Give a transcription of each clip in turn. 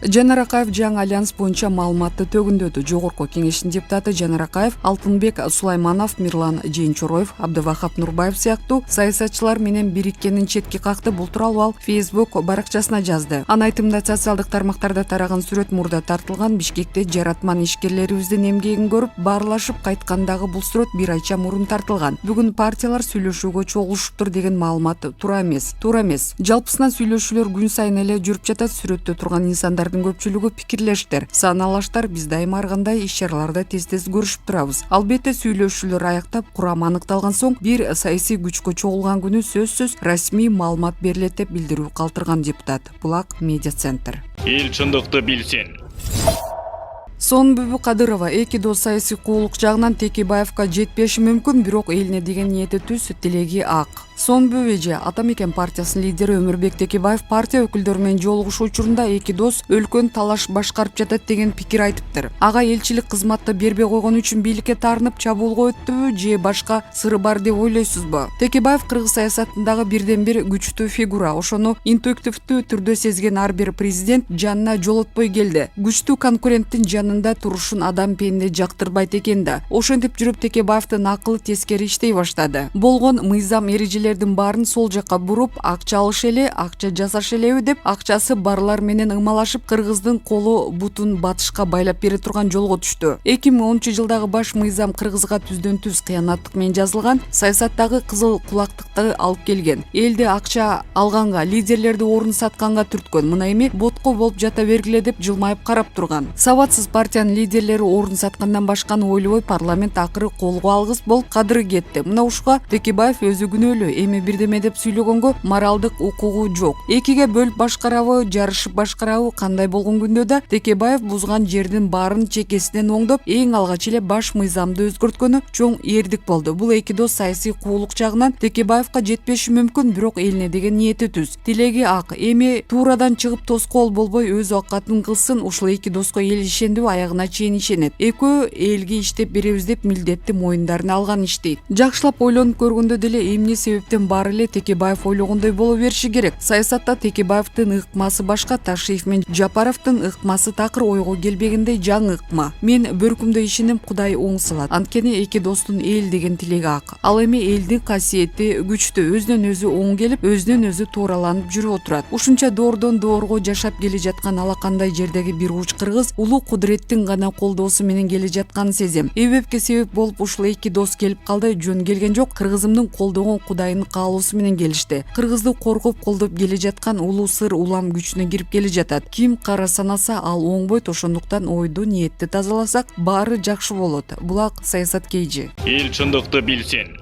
Жанар Акаев жаңы альянс боюнча маалыматты төгүндөдү. Жогорку кеңештин депутаты Жанар Акаев, Алтынбек Сулайманов, Мирлан Жээнчороев, Абдывахап Нурбаев сыяктуу саясатчылар менен бириккенин четки какты. Бул тууралуу ал Facebook баракчасына жазды. Анын айтымында социалдык тармактарда тараган сүрөт мурда тартылган. Бишкекте жаратман ишкерлерибиздин эмгегин көрүп баарлашып кайткандагы бул сүрөт бир айча мурун тартылган. Бүгүн партиялар сүйлөшүүгө чогулушуптур деген маалымат туура эмес. Жалпысынан сүйлөшүүлөр күн сайын эле жүрүп жатат. Сүрөттө турган инсандардын көпчүлүгү пикирлештер, саналаштар. Биз дайыма ар кандай иш-чараларды тез көрүшүп турабыз. Албетте сүйлөшүүлөр аяктап, курам аныкталган соң бир саясий күчкө чогулган күнү сөзсүз расмий маалымат берилет деп билдирүү калтырган депутат. Булак Медиа Центр. Эл чындыкты билсин. Сонбүбү Кадырова эки дос саясий куулук жагынан Текебаевка жетпеши мүмкүн, бирок элине деген ниети түз, тилеги ак. Сонбүбү эже Атамекен партиясынын лидери Өмүрбек Текебаев партия өкүлдөрү менен жолугушуу учурунда эки дос өлкөнү талаш башкарып жатат деген пикир айтыптыр. Ага элчилик кызматты бербей койгон үчүн бийликке таарынып чабуулга өттүбү же башка сыры бар деп ойлойсузбу? Текебаев кыргыз саясатындагы бирден бир күчтүү фигура. Ошону интуитивдүү түрдө сезген ар бир президент жанына жолотпой келди. Күчтүү конкуренттин жанында турушун адам пенде жактырбайт экен да. Ошентип жүрүп Текебаевдин акылы тескери иштей баштады. Болгон мыйзам эрежелердин баарын сол жакка буруп, акча алыш эле, акча жасаш элеби деп, акчасы барлар менен ымалашып, кыргыздын колу бутун батышка байлап бере турган жолго түштү. 2010-жылдагы баш мыйзам кыргызга түздөн түз кыянаттык менен жазылган, саясаттагы кызыл кулактыкты алып келген. Элди акча алганга, лидерлерди орун сатканга түрткөн. Мына эми ботко болуп жата бергиле деп жылмайып карап турган. Сабатсыз партиянын лидерлери орун саткандан башканы ойлобой, парламент акыры колго алгыс болуп кадыры кетти. Мына ушуга Текебаев өзү күнөөлүү. Эми бирдеме деп сүйлөгөнгө моралдык укугу жок. Экиге бөлүп башкарабы, жарышып башкарабы, кандай болгон күндө да Текебаев бузган жердин баарын чекесинен оңдоп, эң алгач эле баш мыйзамды өзгөрткөнү чоң эрдик болду. Бул эки дос саясий куулук жагынан Текебаевка жетпеши мүмкүн, бирок элине деген ниети түз, тилеги ак. Эми туурадан чыгып тоскоол болбой өз акатын кылсын. Ушул эки доско эл ишендиби, аягына чейин ишенет. Экөө элге иштеп беребиз деп милдетти мойнундарына алган иштейт. Жакшылап ойлонуп көргөндө деле эмне себептен баары эле Текебаев ойлогондой боло бериши керек. Саясатта Текебаевдин ыкмасы башка, Ташиев менен Жапаровдун ыкмасы такыр ойго келбегендей жаңы ыкма. Мен бөркүмдөй ишенем, Кудай оң салат. Анткени эки достун эл деген тилеги ак. Ал эми элдин касиети күчтүү, өзүнөн өзү оң келип, өзүнөн өзү туураланып жүрүп отурат. Ушунча доордон доорго жашап келе жаткан алакандай жердеги бир уч кыргыз улуу кудуреттин гана колдоосу менен келе жатканын сезем. Эбепке себеп болуп ушул эки дос келип калды, жөн келген жок. Кыргызымдын колдогон Кудайдын каалоосу менен келишти. Кыргызды коркуп колдоп келе жаткан улуу сыр улам күчүнө кирип келе жатат. Ким кара санаса ал оңбойт. Ошондуктан ойду, ниетти тазаласак, баары жакшы болот. Булак саясаткейчи. Эл чындыкты билсин.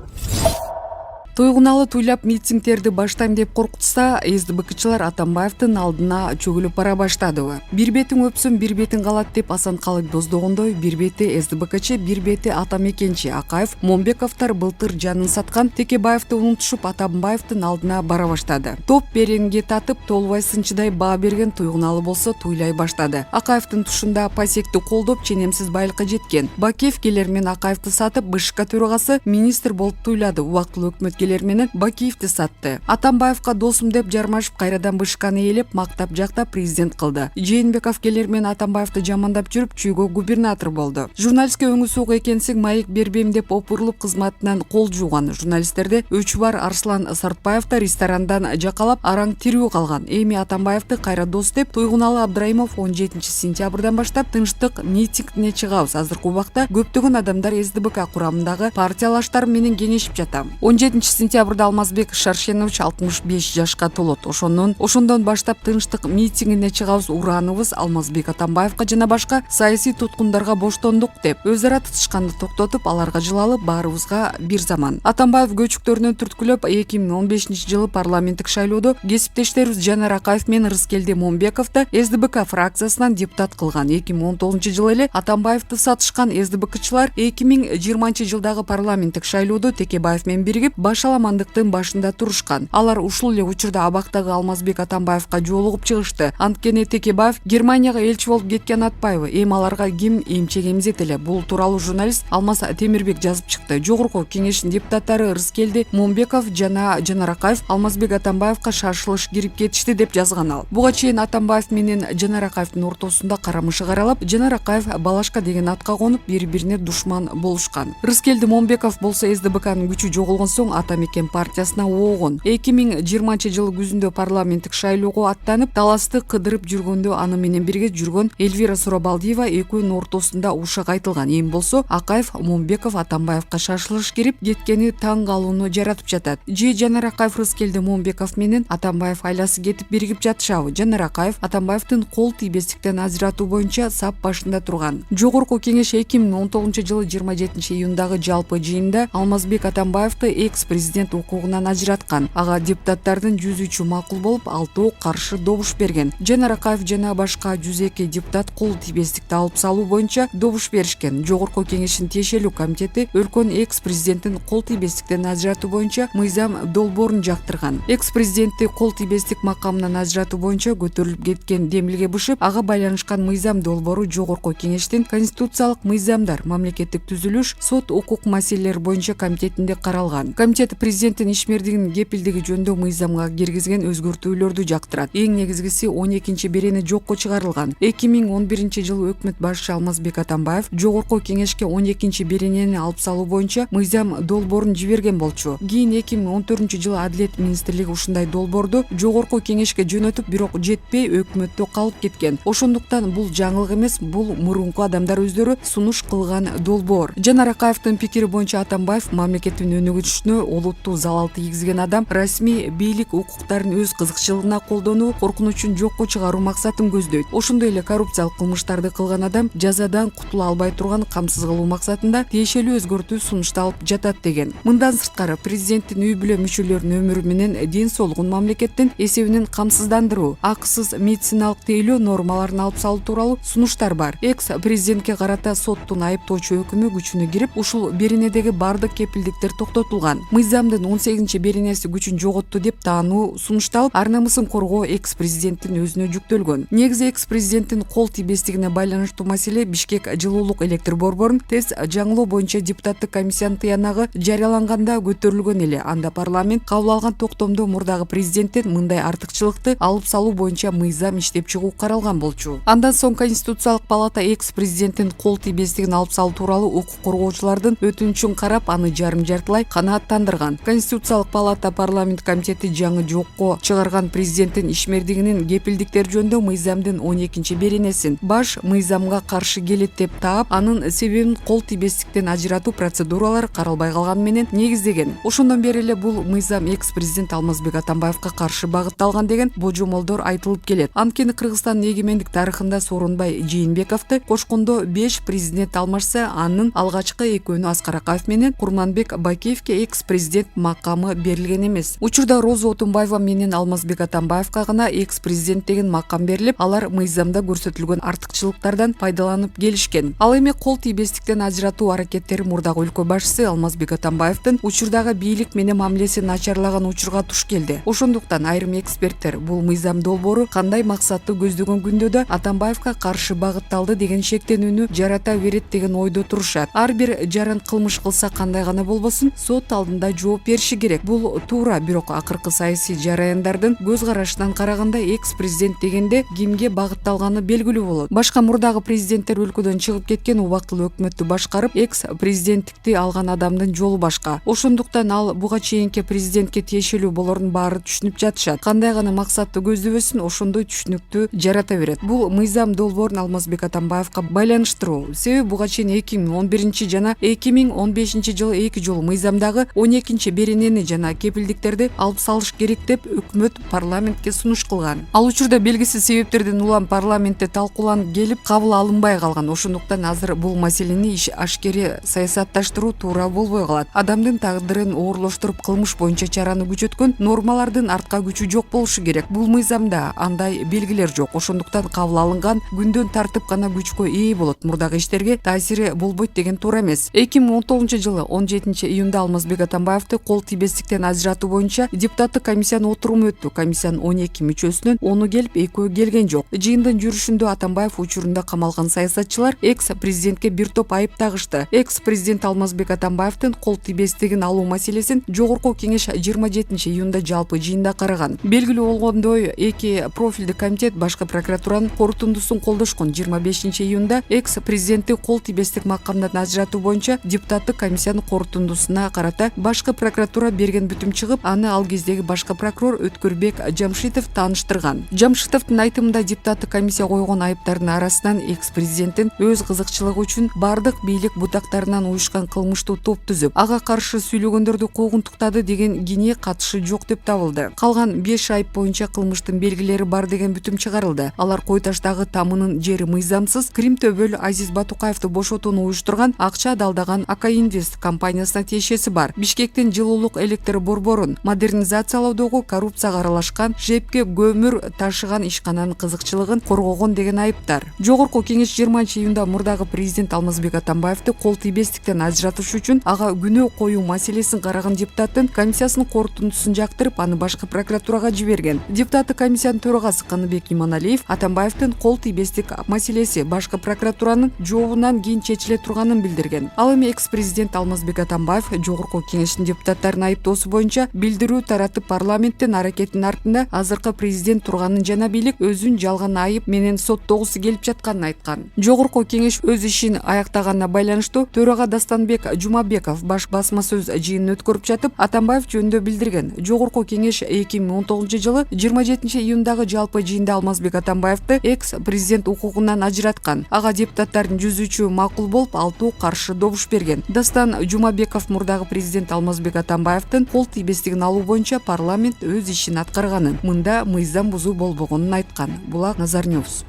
Тойгуналы туйлап митингдерди баштайм деп коркутса, СДБКчылар Атамбаевдин алдына чөгүлүп бара баштадыбы. Бир бетиң өпсүн, бир бетиң калат деп Асанкалык доздогондой, бир бети СДБКчы, бир бети Атамекенчи. Акаев, Момбековдор былтыр жанын саткан Текебаевди унутушуп Атамбаевдин алдына бара баштады. Топ беренге татып, толбай сынчыдай баа берген Тойгуналы болсо туйлай баштады. Акаевдин тушунда пасекти колдоп, ченемсиз байлыкка жеткен. Бакиев келер менен Акаевди сатып, БШК төрагасы министр болуп туйлады. Убактылуу өкмөткө менен Бакиевди сатты. Атамбаевка досум деп жармашып, кайрадан БШКны ээлеп, мактап жактап президент кылды. Жээнбеков келер менен Атамбаевди жамандап жүрүп, чүйгө губернатор болду. Журналистке өңү суук экенсиң, маек бербейм деп опурулуп кызматынан кол жууган. Журналисттерди өчү бар Арслан Сартбаевди ресторандан жакалап, араң тирүү калган. Эми Атамбаевди кайра дос деп Тойгуналы Абдрайымов 17-сентябрдан баштап тынчтык митингине чыгабыз. Азыркы убакта көптөгөн адамдар СДБК курамындагы партиялаштар менен кеңешип жатам. 17-сентябрда Алмазбек Шаршенович 65 жашка толот. Ошондон баштап тынчтык митингине чыгабыз, ураныбыз Алмазбек Атамбаевка жана башка саясий туткундарга боштондук деп өз ара тытышканды токтотуп, аларга жылалып, баарыбызга бир заман. Атамбаев көчүктөрүнөн түрткүлөп 2015-жылы парламенттик шайлоодо кесиптештерибиз Жанар Акаев менен Рыскелди Момбековду СДБК фракциясынан депутат кылган. 2019-жылы эле Атамбаевди сатышкан СДБКчылар 2020-жылдагы парламенттик шайлоодо Текебаев менен биригип баш кашаламандыктын башында турушкан. Алар ушул эле учурда абактагы Алмазбек Атамбаевга жолугуп чыгышты. Анткени Текебаев Германияга элчи болуп кеткен атпайбы. Эми аларга ким эмчек эмзет эле. Бул тууралуу журналист Алмаз Темирбек жазып чыкты. Жогорку кеңештин депутаттары Рыскелди Момбеков жана Жанаракаев Алмазбек Атамбаевга шашылыш кирип кетишти деп жазган ал. Буга чейин Атамбаев менен Жанаракаевдин ортосунда карамышы каралап, Жанаракаев Балашка деген атка конуп бири-бирине душман болушкан. Рыскелди Момбеков болсо СДБКнын күчү жоголгон соң Ата Мекен партиясына оогон. 2020-жылы күзүндө парламенттик шайлоого аттанып, таласты кыдырып жүргөндө аны менен бирге жүргөн Эльвира Сурабалдиева экөөнүн ортосунда ушак айтылган. Эми болсо Акаев Момбеков Атамбаевга шашылыш кирип кеткени таң калууну жаратып жатат. Же Жанаракаев Рыскелди Момбеков менен Атамбаев айласы кетип биригип жатышабы? Жанаракаев Атамбаевдин кол тийбестиктен ажыратуу боюнча сап башында турган. Жогорку кеңеш 2019-жылы 27-июндагы жалпы жыйында Алмазбек Атамбаевди экс-президент укугунан ажыраткан. Ага депутаттардын 103-ü макул болуп, 6-ы каршы добуш берген. Жанаракаев жана башка 102 депутат кол тийбестикти алып салуу боюнча добуш беришкен. Жогорку кеңештин тиешелүү комитети өлкөнүн экс-президентин кол тийбестиктен ажыратуу боюнча мыйзам долбоорун жактырган. Экс-президентти кол тийбестик макамынан ажыратуу боюнча көтөрүлүп кеткен демилге бышып, ага байланышкан мыйзам долбоору Жогорку кеңештин конституциялык мыйзамдар, мамлекеттик түзүлүш, сот укук маселелери боюнча комитетинде каралган. Комитет президенттин ишмердигинин кепилдиги жөнүндө мыйзамга киргизген өзгөртүүлөрдү жактырат. Эң негизгиси 12-берене жокко чыгарылган. 2011-жылы өкмөт башчы Алмазбек Атамбаев Жогорку кеңешке 12-беренени алып салуу боюнча мыйзам долбоорун жиберген болчу. Кийин 2014-жылы Адилет министрлиги ушундай долбоорду Жогорку кеңешке жөнөтүп, бирок жетпей өкмөттө калып кеткен. Ошондуктан бул жаңылык эмес, бул мурунку адамдар өздөрү сунуш кылган долбоор. Жанаракаевдин пикири боюнча Атамбаев мамлекеттин өнүгүшүнө олуттуу залал тийгизген адам, расмий бийлик укуктарын өз кызыкчылыгына колдонуу, коркунучун жокко чыгаруу максатын көздөйт. Ошондой эле коррупциялык кылмыштарды кылган адам жазадан кутула албай турган камсыз кылуу максатында тиешелүү өзгөртүү сунушталып жатат деген. Мындан сырткары президенттин үй бүлө мүчөлөрүнүн өмүрү менен ден соолугун мамлекеттин эсебинен камсыздандыруу, акысыз медициналык тейлөө нормаларын алып салуу тууралуу сунуштар бар. Экс-президентке карата соттун айыптоочу өкүмү күчүнө кирип, ушул беренедеги бардык кепилдиктер токтотулган. Мыйзамдын 18-беренеси күчүн жоготту деп таануу сунушталып, ар намысын коргоо экс-президенттин өзүнө жүктөлгөн. Негизи экс-президенттин кол тийбестигине байланыштуу маселе Бишкек жылуулук электр борборун тест жаңылоо боюнча депутаттык комиссиянын тыянагы жарыяланганда көтөрүлгөн эле. Анда парламент кабыл алган токтомдо мурдагы президенттен мындай артыкчылыкты алып салуу боюнча мыйзам иштеп чыгуу каралган болчу. Андан соң Конституциялык палата экс-президенттин кол тийбестигин алып салуу тууралуу укук коргоочулардын өтүнүчүн карап, аны жарым-жартылай канааттандырган. Конституциялык палата парламент комитети жаңы жокко чыгарган президенттин ишмердигинин кепилдиктери жөнүндө мыйзамдын 12-беренесин баш мыйзамга каршы келет деп таап, анын себебин кол тийбестиктен ажыратуу процедуралары каралбай калганы менен негиздеген. Ошондон бери эле бул мыйзам экс-президент Алмазбек Атамбаевга каршы багытталган деген божомолдор айтылып келет. Анткени Кыргызстандын эгемендик тарыхында Сооронбай Жээнбековду кошкондо 5 президент алмашса, анын алгачкы экөөнү Аскар Акаев менен Курманбек Бакеевке экс-президент макамы берилген эмес. Учурда Роза Отунбаева менен Алмазбек Атамбаевга гана экс-президент деген макам берилип, алар мыйзамда көрсөтүлгөн артыкчылыктардан пайдаланып келишкен. Ал эми кол тийбестиктен ажыратуу аракеттери мурдагы өлкө башчысы Алмазбек Атамбаевдин учурдагы бийлик менен мамилеси начарлаган учурга туш келди. Ошондуктан айрым эксперттер бул мыйзам долбоору кандай максатты көздөгөн күндө да Атамбаевга каршы багытталды деген шектенүүнү жарата берет деген ойдо турушат. Ар бир жаран кылмыш кылса, кандай гана болбосун, сот алдында жооп бериши керек. Бул туура, бирок акыркы саясий жараяндардын көз карашынан караганда экс-президент дегенде кимге багытталганы белгилүү болот. Башка мурдагы президенттер өлкөдөн чыгып кеткен, убактылуу өкмөттү башкарып, экс-президенттикти алган адамдын жолу башка. Ошондуктан ал буга чейинки президентке тиешелүү болорун баары түшүнүп жатышат. Кандай гана максатты көздөбөсүн, ошондой түшүнүктү жарата берет. Бул мыйзам долбоорун Алмазбек Атамбаевга байланыштыруу. Себеби буга чейин 2011 жана 2015-жылы 2 жолу мыйзамдагы 12-беренени жана кепилдиктерди алып салыш керек деп өкмөт парламентке сунуш кылган. Ал учурда белгисиз себептерден улам парламентте талкууланып келип, кабыл алынбай калган. Ошондуктан азыр бул маселени ашкере саясатташтыруу туура болбой калат. Адамдын тагдырын оорлоштуруп, кылмыш боюнча чараны күчөткөн нормалардын артка күчү жок болушу керек. Бул мыйзамда андай белгилер жок. Ошондуктан кабыл алынган күндөн тартып гана күчкө ээ болот. Мурдагы иштерге таасири болбойт деген туура эмес. 2019-жылы 17-июнда Алмазбек Атамбаев Атамбаевди кол тийбестиктен ажыратуу боюнча депутаттык комиссиянын отуруму өттү. Комиссиянын 12 мүчөсүнөн 10 келип, 2 келген жок. Жыйындын жүрүшүндө Атамбаев учурунда камалган саясатчылар экс-президентке бир топ айып тагышты. Экс-президент Алмазбек Атамбаевдин кол тийбестигин алуу маселесин Жогорку Кеңеш 27-июнда жалпы жыйында караган. Белгилүү болгондой, эки профилдик комитет башкы прокуратуранын корутундусун колдошкон. 25-июнда экс-президентти кол тийбестик макамдан ажыратуу боюнча депутаттык комиссиянын корутундусуна карата башкы прокуратура берген бүтүм чыгып, аны ал кездеги башкы прокурор Өткөрбек Жамшитов тааныштырган. Жамшитовдун айтымында депутаттык комиссия койгон айыптардын арасынан экс-президенттин өз кызыкчылыгы үчүн бардык бийлик бутактарынан уюшкан кылмыштуу топ түзүп, ага каршы сүйлөгөндөрдү куугунтуктады деген кини катышы жок деп табылды. Калган 5 айып боюнча кылмыштын белгилери бар деген бүтүм чыгарылды. Алар Кой Таштагы тамынын жери мыйзамсыз Крим Төбөл Азиз Батукаевди бошотууну уюштурган, акча далдаган Ака Инвест компаниясына тиешеси бар. Бишкектин жылуулук электр борборун модернизациялоодогу коррупцияга аралашкан, жепке көмүр ташыган ишкананын кызыкчылыгын коргогон деген айыптар. Жогорку Кеңеш 20-июнда мурдагы президент Алмазбек Атамбаевди кол тийбестиктен ажыратыш үчүн ага күнөө коюу маселесин караган депутаттын комиссиясынын корутундусун жактырып, аны башкы прокуратурага жиберген. Депутаттык комиссиянын төрагасы Каныбек Иманалиев Атамбаевдин кол тийбестик маселеси башкы прокуратуранын жообунан кийин чечиле турганын билдирген. Ал эми экс-президент Алмазбек Атамбаев Жогорку Кеңештин депутаттарынын айыптоосу боюнча билдирүү таратып парламенттин аракетинин артында азыркы президент турганын жана бийлик өзүн жалган айып менен соттогусу келип жатканын айткан. Жогорку Кеңеш өз ишин аяктаганына байланыштуу төрага Дастанбек Жумабеков баш басма сөз жыйынын өткөрүп жатып, Атамбаев жөнүндө билдирген. Жогорку Кеңеш 2019-жылы 27-июндагы жалпы жыйында Алмазбек Атамбаевди экс-президент укугунан ажыраткан. Ага депутаттардын 103-ü макул болуп, 6 каршы добуш берген. Дастан Жумабеков мурдагы президент Алмазбек Атамбаевдин кол тийбестигин алуу боюнча парламент өз ишин аткарганын, мында мыйзам бузуу болбогонун айткан. Булак Назар Ньюс.